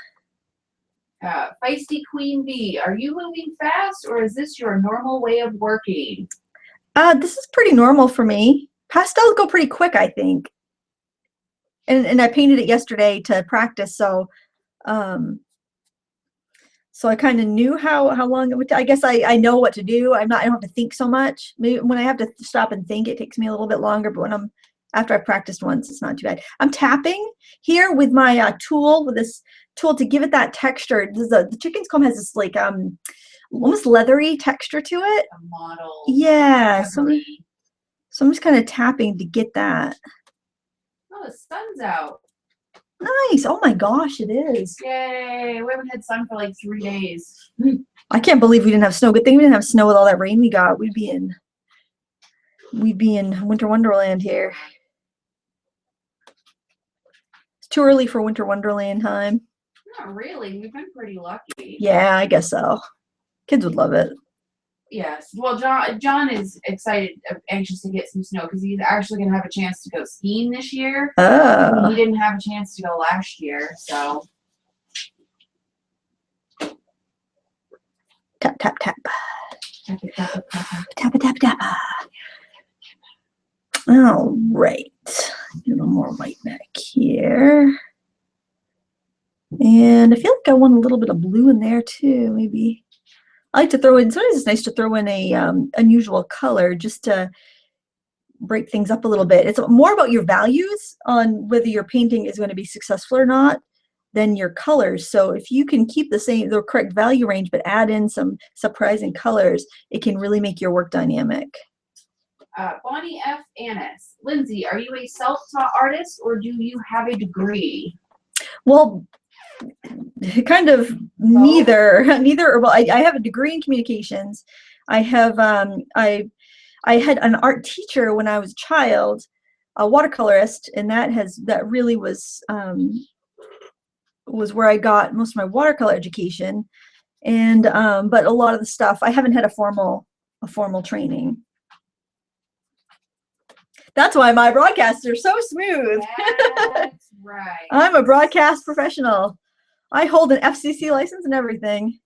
Feisty Queen Bee, are you moving fast, or is this your normal way of working? This is pretty normal for me. Pastels go pretty quick, I think. And I painted it yesterday to practice, so so I kind of knew how long it would take. I guess I know what to do. I don't have to think so much. Maybe when I have to stop and think, it takes me a little bit longer, but after I've practiced once, it's not too bad. I'm tapping here with my tool, with this tool, to give it that texture. The chicken's comb has this like almost leathery texture to it. A model. Yeah. So I'm just kind of tapping to get that. Oh, the sun's out. Nice. Oh my gosh, it is. Yay. We haven't had sun for like 3 days. I can't believe we didn't have snow. Good thing we didn't have snow with all that rain we got. We'd be in winter wonderland here. It's too early for winter wonderland time. Not really. We've been pretty lucky. Yeah, I guess so. Kids would love it. Yes. Well, John is excited, anxious to get some snow because he's actually going to have a chance to go skiing this year. Oh. He didn't have a chance to go last year, so. Tap, tap, tap. Tap, tap, tap, tap. Tap, tap, tap. All right. A little more white back here. And I feel like I want a little bit of blue in there too, maybe. I like to throw in, sometimes it's nice to throw in a unusual color just to break things up a little bit. It's more about your values on whether your painting is going to be successful or not than your colors. So if you can keep the correct value range but add in some surprising colors, it can really make your work dynamic. Bonnie F. Annis. Lindsay, are you a self-taught artist or do you have a degree? Well, kind of neither. Well, I have a degree in communications. I have I had an art teacher when I was a child, a watercolorist, and that really was where I got most of my watercolor education. And but a lot of the stuff, I haven't had a formal training. That's why my broadcasts are so smooth. That's right. I'm a broadcast professional. I hold an FCC license and everything.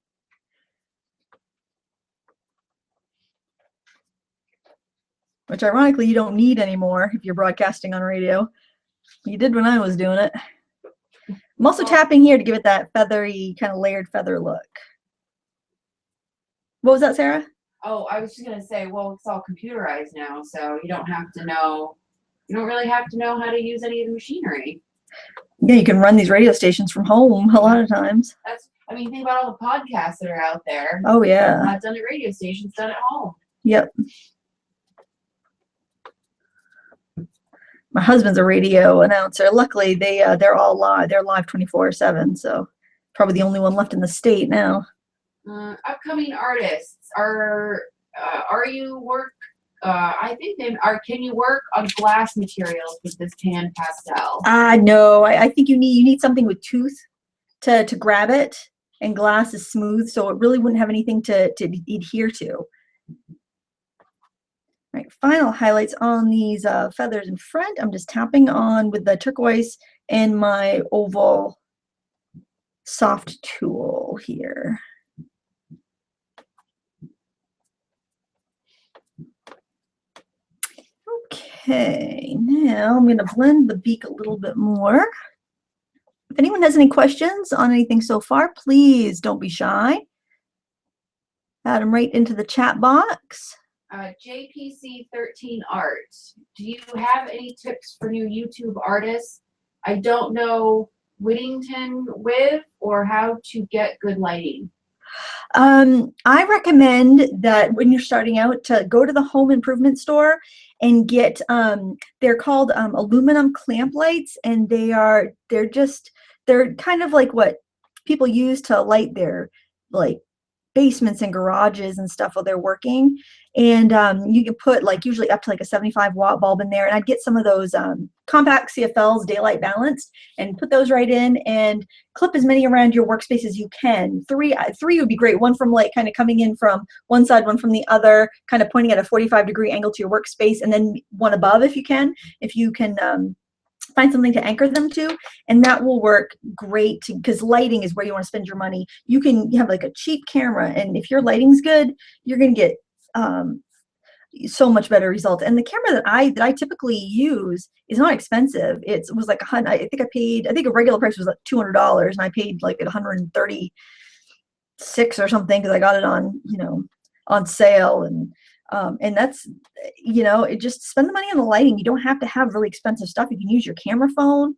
which ironically you don't need anymore if you're broadcasting on radio. You did when I was doing it. I'm also tapping here to give it that feathery, kind of layered feather look. What was that, Sarah? Oh, I was just gonna say, well, it's all computerized now, so you don't have to know. You don't really have to know how to use any of the machinery. Yeah, you can run these radio stations from home a lot of times. I mean, think about all the podcasts that are out there. Oh yeah. Not done at radio stations, done at home. Yep. My husband's a radio announcer. Luckily, they're all live. They're live 24/7. So probably the only one left in the state now. Upcoming artists are you work? I think they are. Can you work on glass materials with this PanPastel? No. I think you need something with tooth to grab it, and glass is smooth, so it really wouldn't have anything to adhere to. All right, final highlights on these feathers in front. I'm just tapping on with the turquoise and my oval soft tool here. Okay, now I'm going to blend the beak a little bit more. If anyone has any questions on anything so far, please don't be shy. Add them right into the chat box. JPC13 Art, do you have any tips for new YouTube artists? I don't know Whittington with or how to get good lighting. I recommend that when you're starting out to go to the home improvement store and get they're called aluminum clamp lights, and they're kind of like what people use to light their like basements and garages and stuff while they're working. And you can put like usually up to like a 75-watt bulb in there, and I'd get some of those compact CFLs daylight balanced and put those right in and clip as many around your workspace as you can. Three would be great. One from like kind of coming in from one side, one from the other, kind of pointing at a 45-degree angle to your workspace, and then one above if you can find something to anchor them to, and that will work great because lighting is where you want to spend your money. You have like a cheap camera, and if your lighting's good, you're going to get so much better results. And the camera that I typically use is not expensive. It was like I think a regular price was like $200, and I paid like $136 or something because I got it on on sale. And that's, it just spend the money on the lighting. You don't have to have really expensive stuff. You can use your camera phone,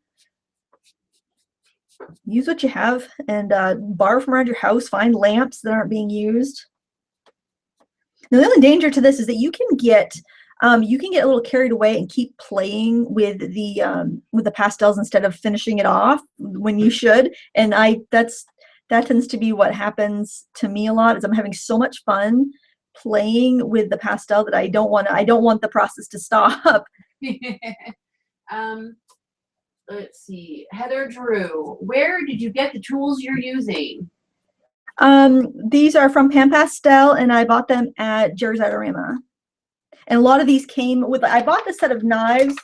use what you have, and borrow from around your house. Find lamps that aren't being used. Now, the only danger to this is that you can get a little carried away and keep playing with the pastels instead of finishing it off when you should. And that tends to be what happens to me a lot. Is I'm having so much fun playing with the pastel that I don't want the process to stop. Let's see, Heather Drew, where did you get the tools you're using? These are from PanPastel, and I bought them at Jerry's Adorama. And a lot of these came with, I bought the set of knives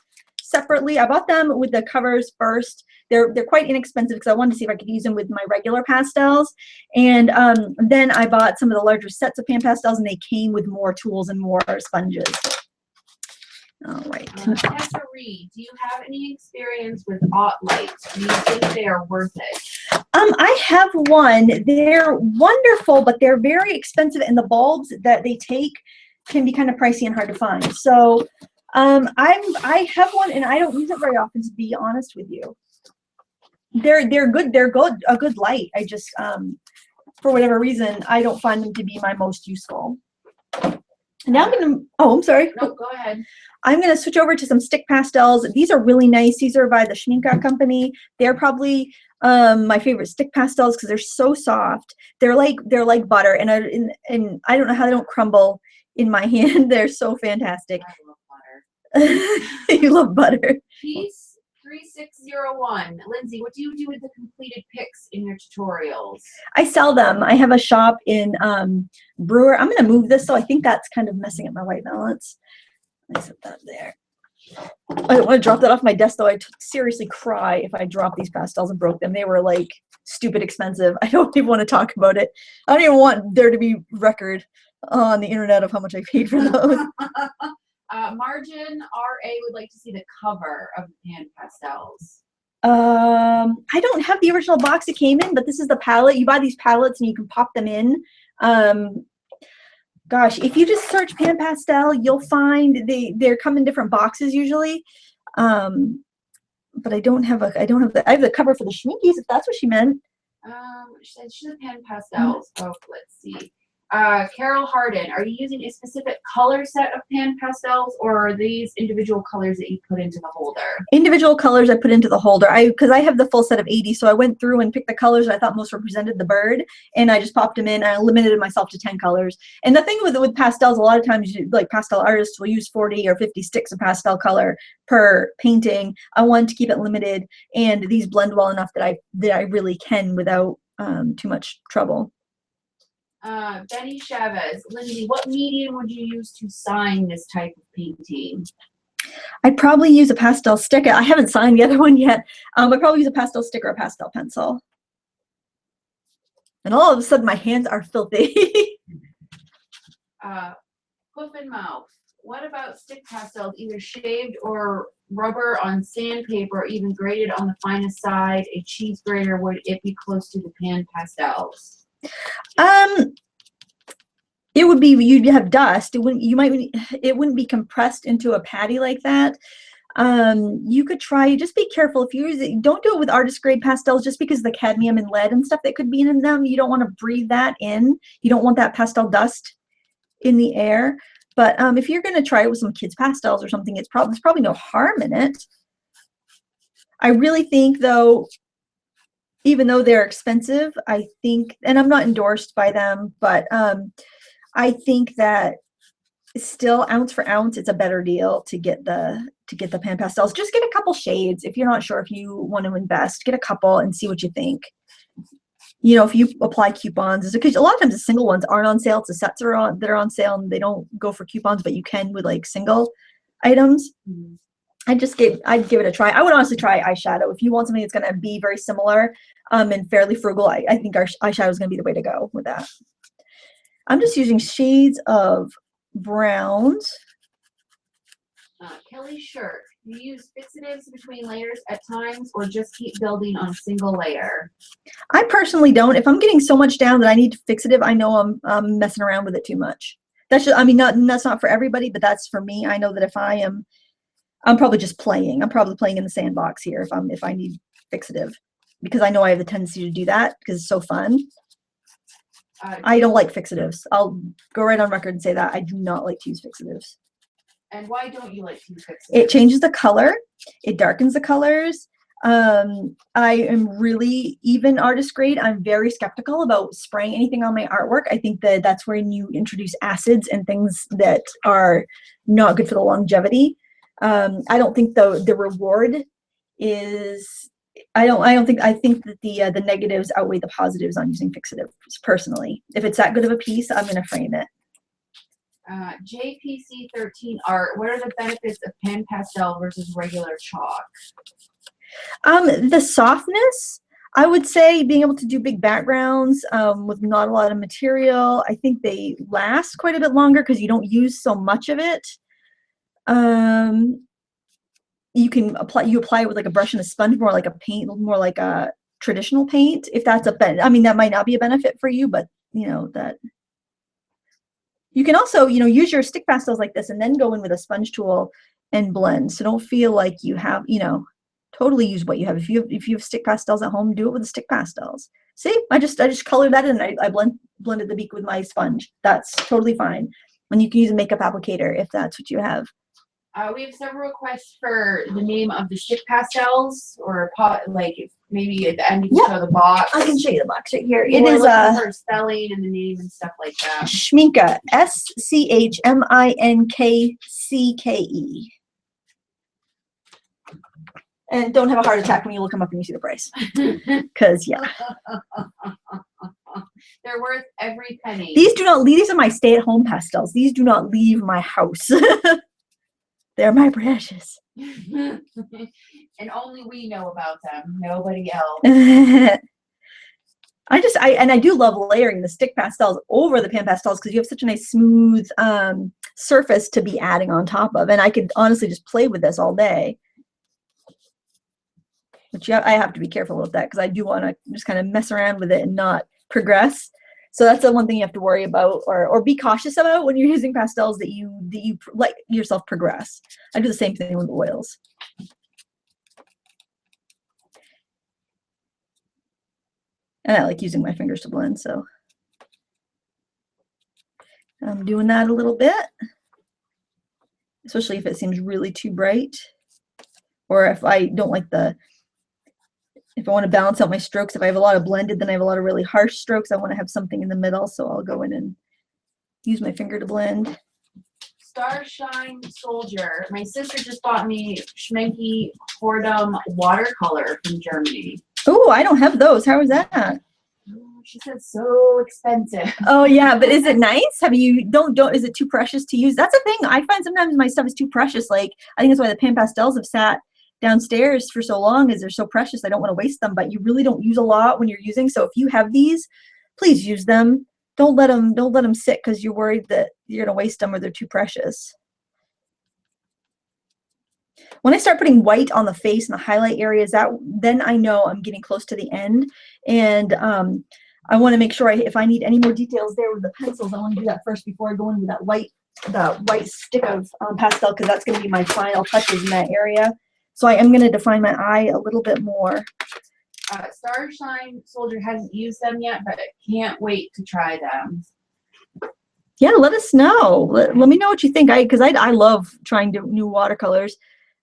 separately. I bought them with the covers first. They're quite inexpensive because I wanted to see if I could use them with my regular pastels. And then I bought some of the larger sets of PanPastels, and they came with more tools and more sponges. All right. Tessa Reed, do you have any experience with aught lights? Do you think they are worth it? I have one. They're wonderful, but they're very expensive, and the bulbs that they take can be kind of pricey and hard to find. So I have one, and I don't use it very often, to be honest with you. They're good. They're a good light. I just for whatever reason I don't find them to be my most useful. Now I'm sorry. No, go ahead. I'm gonna switch over to some stick pastels. These are really nice. These are by the Schminka company. They're probably my favorite stick pastels because they're so soft. They're like butter, and I don't know how they don't crumble in my hand. They're so fantastic. I love butter. You love butter. Piece 3601. Lindsay, what do you do with the completed pics in your tutorials? I sell them. I have a shop in Brewer. I'm going to move this, so I think that's kind of messing up my white balance. I set that there. I don't want to drop that off my desk, though. I'd seriously cry if I dropped these pastels and broke them. They were like stupid expensive. I don't even want to talk about it. I don't even want there to be record on the internet of how much I paid for those. Margin RA would like to see the cover of the PanPastels. I don't have the original box it came in, but this is the palette. You buy these palettes and you can pop them in. Gosh, if you just search PanPastel, you'll find they come in different boxes usually. But I have the cover for the Schminkies, if that's what she meant. She's the PanPastels. Oh, let's see. Carol Harden, are you using a specific color set of PanPastels, or are these individual colors that you put into the holder? Individual colors I put into the holder. Because I have the full set of 80, so I went through and picked the colors I thought most represented the bird, and I just popped them in. I limited myself to 10 colors. And the thing with pastels, a lot of times, like pastel artists will use 40 or 50 sticks of pastel color per painting. I wanted to keep it limited, and these blend well enough that I really can without too much trouble. Benny Chavez, Lindsay, what medium would you use to sign this type of painting? I'd probably use a pastel stick. I haven't signed the other one yet. I'd probably use a pastel stick or a pastel pencil. And all of a sudden, my hands are filthy. Hoof and Mouth, what about stick pastels, either shaved or rubber on sandpaper, or even graded on the finest side? A cheese grater, would it be close to the PanPastels? It would be, you'd have dust. It wouldn't be compressed into a patty like that. You could try, just be careful if you use it. Don't do it with artist grade pastels, just because of the cadmium and lead and stuff that could be in them. You don't want to breathe that in. You don't want that pastel dust in the air. But if you're going to try it with some kids pastels or something, there's probably no harm in it. I really think, though, even though they're expensive, I think, and I'm not endorsed by them, but I think that still, ounce for ounce, it's a better deal to get the PanPastels. Just get a couple shades. If you're not sure if you want to invest, get a couple and see what you think. You know, if you apply coupons, because a lot of times the single ones aren't on sale. It's the sets that are on sale, and they don't go for coupons, but you can with like single items. Mm-hmm. I'd give it a try. I would honestly try eyeshadow. If you want something that's going to be very similar and fairly frugal, I think our eyeshadow is going to be the way to go with that. I'm just using shades of browns. Kelly Shirk, do you use fixatives between layers at times, or just keep building on a single layer? I personally don't. If I'm getting so much down that I need fixative, I know I'm messing around with it too much. That's just, I mean, that's not for everybody, but that's for me. I know that if I'm probably just playing. I'm probably playing in the sandbox here if I need fixative, because I know I have the tendency to do that because it's so fun. I don't like fixatives. I'll go right on record and say that I do not like to use fixatives. And why don't you like to use fixatives? It changes the color. It darkens the colors. I am really, even artist grade, I'm very skeptical about spraying anything on my artwork. I think that that's when you introduce acids and things that are not good for the longevity. I don't think the reward is, I think that the negatives outweigh the positives on using fixatives personally. If it's that good of a piece, I'm going to frame it. JPC13 Art, what are the benefits of PanPastel versus regular chalk? The softness, I would say, being able to do big backgrounds with not a lot of material. I think they last quite a bit longer because you don't use so much of it. You apply it with like a brush and a sponge, more like a paint, more like a traditional paint. If that's I mean, that might not be a benefit for you, but you know that you can also, you know, use your stick pastels like this and then go in with a sponge tool and blend. So don't feel like you have, you know, totally use what you have. If you have stick pastels at home, do it with the stick pastels. See, I just colored that in. I blended the beak with my sponge. That's totally fine. And you can use a makeup applicator if that's what you have. We have several requests for the name of the stick pastels, or like if maybe at the end you can show the box. I can show you the box right here. It is for spelling and the name and stuff like that. Schminke, SCHMINKCKE. And don't have a heart attack when you look them up and you see the price, because yeah, they're worth every penny. These are my stay-at-home pastels. These do not leave my house. They're my precious. And only we know about them. Nobody else. I do love layering the stick pastels over the pan pastels because you have such a nice smooth surface to be adding on top of. And I could honestly just play with this all day. But I have to be careful with that because I do want to just kind of mess around with it and not progress. So that's the one thing you have to worry about or be cautious about when you're using pastels, that you let yourself progress. I do the same thing with oils. And I like using my fingers to blend, so I'm doing that a little bit, especially if it seems really too bright, or if I don't like if I want to balance out my strokes. If I have a lot of blended, then I have a lot of really harsh strokes. I want to have something in the middle, so I'll go in and use my finger to blend. Starshine Soldier. My sister just bought me Schmenky Fordham watercolor from Germany. Oh, I don't have those. How is that? She said so expensive. Oh yeah, but is it nice? Have you don't is it too precious to use? That's a thing. I find sometimes my stuff is too precious. Like I think that's why the PanPastels have sat downstairs for so long, is they're so precious. I don't want to waste them, but you really don't use a lot when you're using. So if you have these, please use them. Don't let them sit because you're worried that you're gonna waste them or they're too precious. When I start putting white on the face and the highlight areas, then I know I'm getting close to the end, and I want to make sure if I need any more details there with the pencils, I want to do that first before I go in with the white stick of pastel, because that's going to be my final touches in that area. So I am going to define my eye a little bit more. Starshine Soldier hasn't used them yet, but can't wait to try them. Yeah, let us know. Let me know what you think. Because I love trying new watercolors,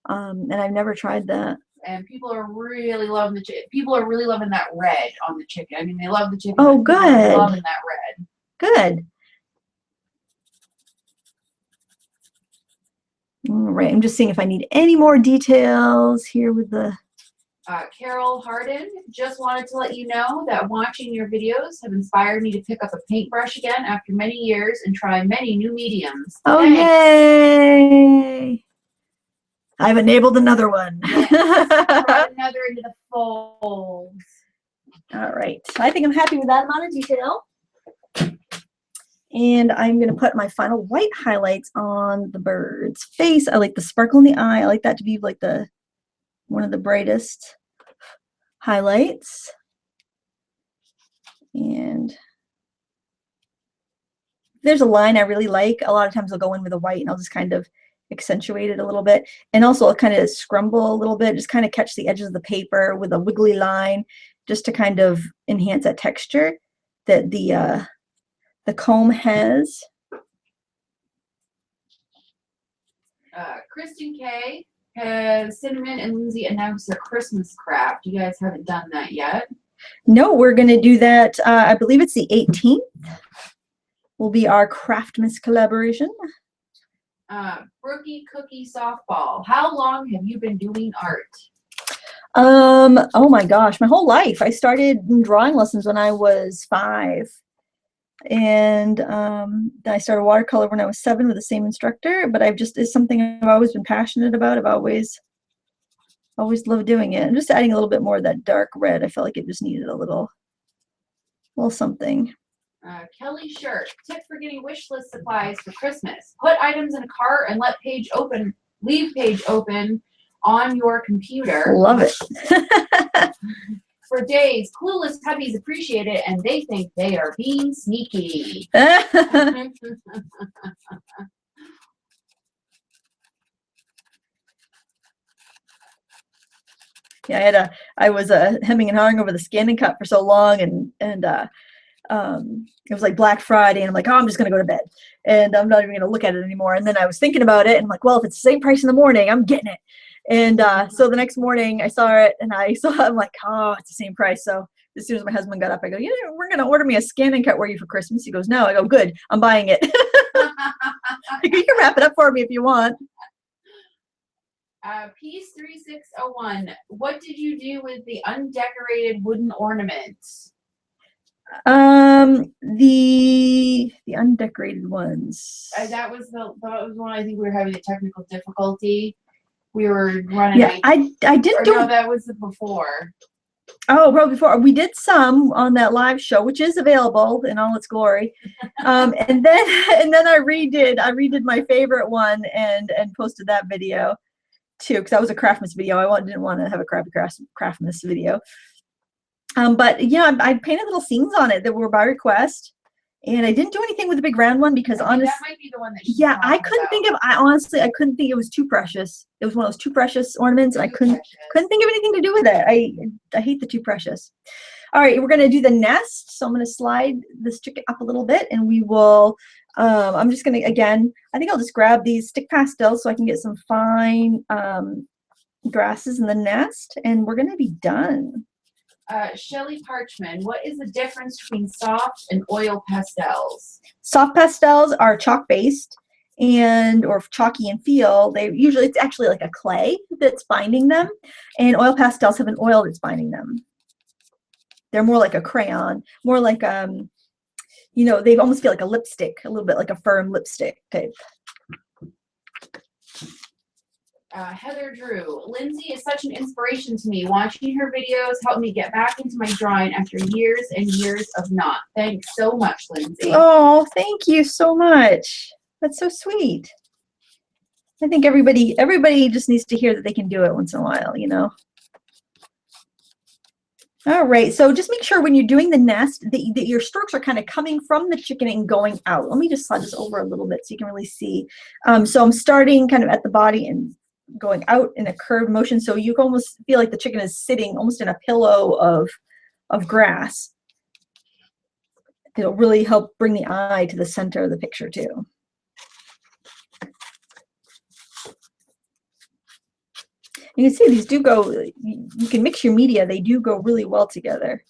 and I've never tried that. And people are really loving the chicken. People are really loving that red on the chicken. I mean, they love the chicken. Oh, good. They're loving that red. Good. All right, I'm just seeing if I need any more details here with the... Carol Harden, just wanted to let you know that watching your videos have inspired me to pick up a paintbrush again after many years and try many new mediums. Oh, thanks. Yay! I've enabled another one. Yes, brought another into the fold. All right, I think I'm happy with that amount of detail. And I'm going to put my final white highlights on the bird's face. I like the sparkle in the eye. I like that to be like one of the brightest highlights. And there's a line I really like. A lot of times I'll go in with a white and I'll just kind of accentuate it a little bit. And also I'll kind of scrumble a little bit, just kind of catch the edges of the paper with a wiggly line, just to kind of enhance that texture that the comb has. Kristen K has Cinnamon and Lindsay announced their Christmas craft. You guys haven't done that yet? No, we're going to do that. I believe it's the 18th. Will be our Craftmas collaboration. Brookie Cookie Softball. How long have you been doing art? Oh my gosh, my whole life. I started drawing lessons when I was 5. And then I started watercolor when I was 7 with the same instructor, but it's something I've always been passionate about. I've always loved doing it. I'm just adding a little bit more of that dark red. I felt like it just needed a little something. Kelly Shirt, tip for getting wish list supplies for Christmas. Put items in a cart and leave page open on your computer. Love it. For days, clueless hubbies appreciate it and they think they are being sneaky. Yeah, I was hemming and hawing over the scan and cut for so long, and it was like Black Friday, and I'm like, oh, I'm just gonna go to bed, and I'm not even gonna look at it anymore. And then I was thinking about it, and I'm like, well, if it's the same price in the morning, I'm getting it. And so the next morning I saw it, and I'm like, oh, it's the same price. So as soon as my husband got up, I go, we're gonna order me a scan and cut were you for Christmas? He goes, no. I go, good, I'm buying it. You can wrap it up for me if you want. Piece 3601. What did you do with the undecorated wooden ornaments? The undecorated ones. That was one. I think we were having a technical difficulty. We were running. Yeah, I didn't do. No, that was the before. Oh, probably before we did some on that live show, which is available in all its glory. And then I redid my favorite one and posted that video too, because that was a Craftmas video. Didn't want to have a crappy Craftmas video. But yeah, I painted little scenes on it that were by request. And I didn't do anything with the big round one because honestly, that might be the one that yeah, I couldn't think of. I honestly, I couldn't think it was too precious. It was one of those too precious ornaments, and I couldn't think of anything to do with it. I hate the too precious. All right, we're gonna do the nest. So I'm gonna slide this chicken up a little bit, and we will. I'm just gonna again. I think I'll just grab these stick pastels so I can get some fine grasses in the nest, and we're gonna be done. Shelly Parchman, what is the difference between soft and oil pastels? Soft pastels are chalk based or chalky in feel. It's actually like a clay that's binding them, and oil pastels have an oil that's binding them. They're more like a crayon, more like they almost feel like a lipstick, a little bit like a firm lipstick type. Heather Drew, Lindsay is such an inspiration to me. Watching her videos helped me get back into my drawing after years and years of not. Thanks so much, Lindsay. Oh, thank you so much. That's so sweet. I think everybody just needs to hear that they can do it once in a while, you know. All right, so just make sure when you're doing the nest that your strokes are kind of coming from the chicken and going out. Let me just slide this over a little bit so you can really see. So I'm starting kind of at the body and going out in a curved motion, so you can almost feel like the chicken is sitting almost in a pillow of grass. It'll really help bring the eye to the center of the picture too. You can see these do go, you can mix your media, they do go really well together.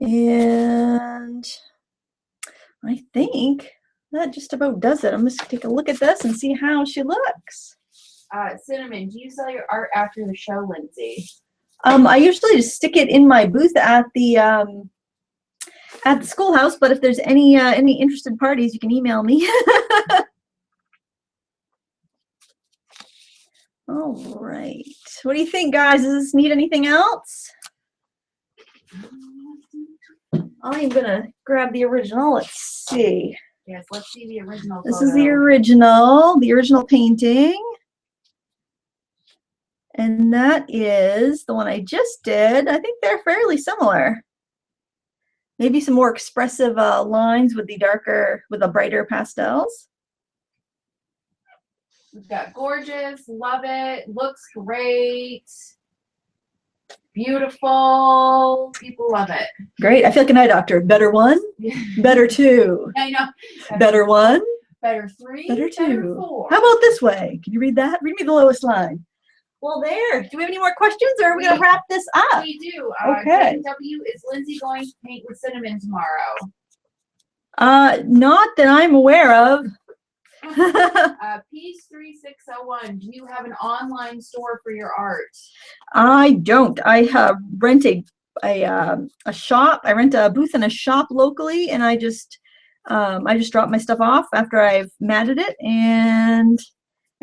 And I think that just about does it. I'm just gonna take a look at this and see how she looks. Cinnamon, do you sell your art after the show, Lindsay? I usually just stick it in my booth at the schoolhouse, but if there's any interested parties, you can email me. All right. What do you think, guys? Does this need anything else? I'm gonna grab the original. Let's see. Yes, let's see the original. This is the original painting. And that is the one I just did. I think they're fairly similar. Maybe some more expressive lines with the brighter pastels. We've got gorgeous, love it, looks great, beautiful, people love it. Great, I feel like an eye doctor. Better one, better two. I know. Better one, better three, better two. Better four. How about this way? Can you read that? Read me the lowest line. Well, there. Do we have any more questions, or are we going to wrap this up? We do. Okay. W, is Lindsay going to paint with cinnamon tomorrow? Not that I'm aware of. Piece 3601, do you have an online store for your art? I don't. I rent a shop. I rent a booth in a shop locally, and I just drop my stuff off after I've matted it and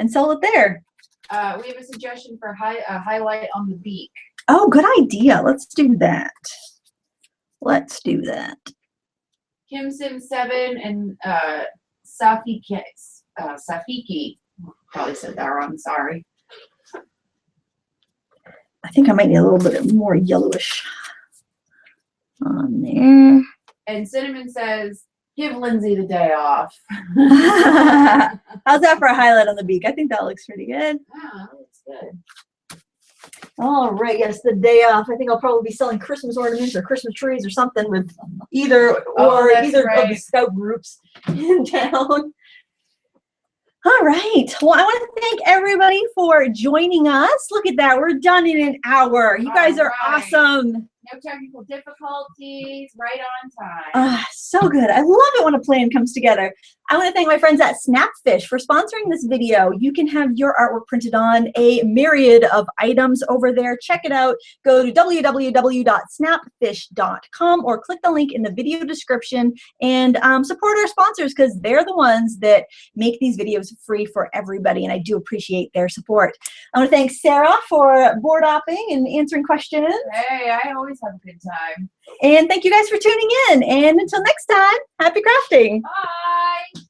sell it there. We have a suggestion for a highlight on the beak. Oh, good idea. Let's do that. Let's do that. Kim Sim 7 and Safiki, probably said that wrong, sorry. I think I might need a little bit more yellowish on there. And Cinnamon says, give Lindsay the day off. How's that for a highlight on the beak? I think that looks pretty good. Yeah, that looks good. All right, yes, the day off. I think I'll probably be selling Christmas ornaments or Christmas trees or something with either of the scout groups in town. All right. Well, I want to thank everybody for joining us. Look at that. We're done in an hour. You guys are awesome. No technical difficulties. Right on time. So good. I love it when a plan comes together. I want to thank my friends at Snapfish for sponsoring this video. You can have your artwork printed on a myriad of items over there. Check it out. Go to www.snapfish.com or click the link in the video description and support our sponsors because they're the ones that make these videos free for everybody, and I do appreciate their support. I want to thank Sarah for board opping and answering questions. Hey, I always have a good time. And thank you guys for tuning in. And until next time, happy crafting. Bye.